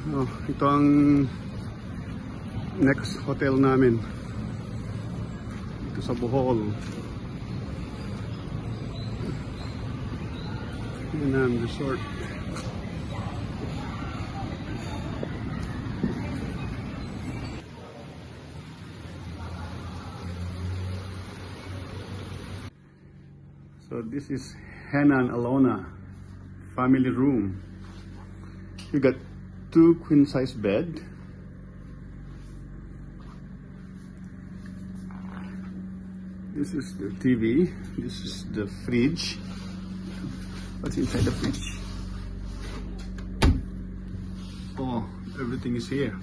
Oh, ito ang next hotel namin dito sa Bohol. Henan Resort. So this is Henan Alona family room. You got 2 queen size bed. This is the TV. This is the fridge. What's inside the fridge? Oh, everything is here.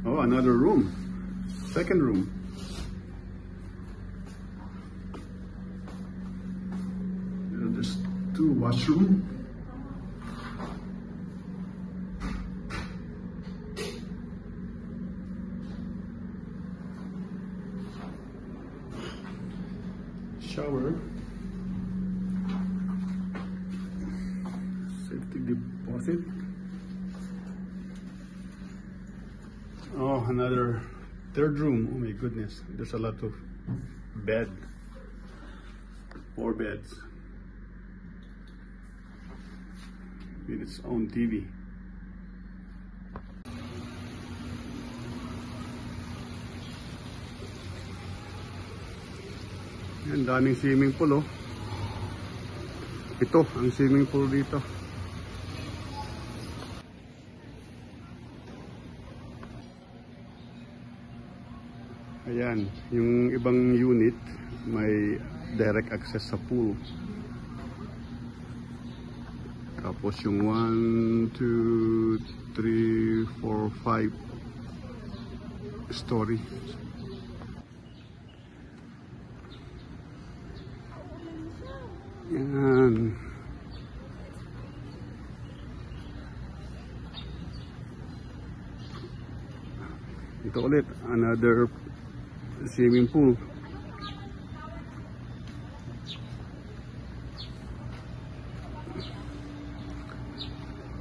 Oh, another room. Second room. There's 2 washroom. Shower. Safety deposit. Oh, another third room. Oh my goodness, there's a lot of bed. 4 beds with its own TV. Ang daming swimming pool, oh. Ito ang swimming pool dito. Ayan, yung ibang unit may direct access sa pool. Tapos yung 1, 2, 3, 4, 5 story. Yan. Ito ulit, another swimming pool.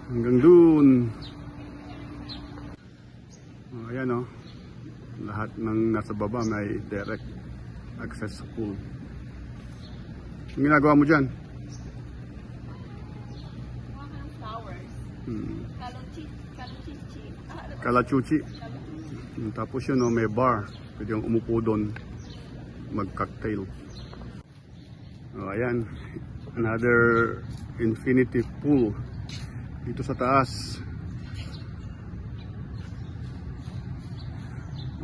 Hanggang dun. Oh, ayan, oh. Lahat ng nasa baba may direct access sa pool. Ang ginagawa mo dyan? Flowers. Kalachuchi. Tapos yun, oh, may bar. Pwede yung umupo doon mag-cocktail. Oh, ayan. Another infinity pool dito sa taas.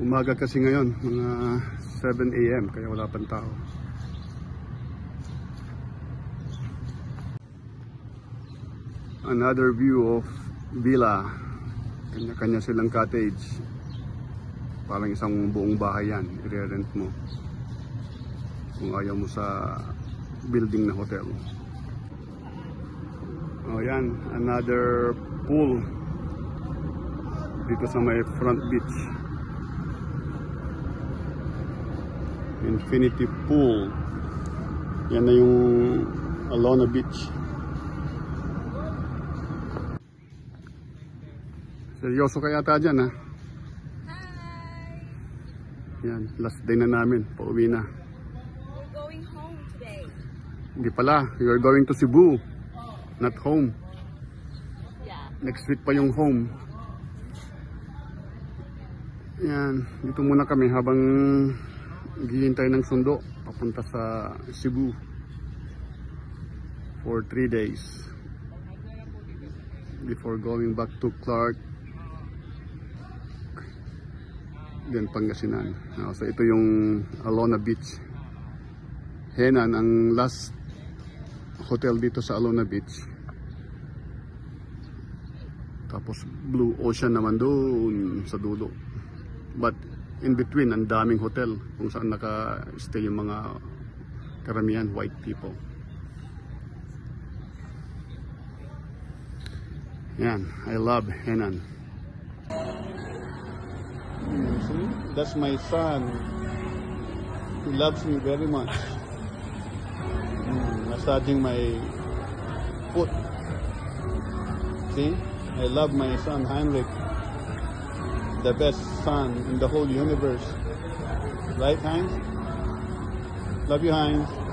Umaga kasi ngayon, mga 7 AM, kaya wala pang tao. Another view of villa. Kanya-kanya silang cottage. Parang isang buong bahay yan. I-rent mo kung ayaw mo sa building na hotel. Oh, yan. Another pool dito sa may front beach. Infinity pool. Yan na yung Alona Beach. Seryoso kaya ata dyan, ha? Hi! Yan, last day na namin. Pauwi na. We're going home today. Hindi pala. You're going to Cebu. Not home. Yeah. Next week pa yung home. Yan. Dito muna kami habang hihintay ng sundo. Papunta sa Cebu. For 3 days. Before going back to Clark. Then Pangasinan. So ito yung Alona Beach. Henan ang last hotel dito sa Alona Beach. Tapos Blue Ocean naman doon sa dulo. But in between, ang daming hotel kung saan naka-stay yung mga karamihan white people. Yan, I love Henan. See? That's my son. He loves me very much. Massaging my foot. See? I love my son Heinrich. The best son in the whole universe. Right, Heinz? Love you, Heinz.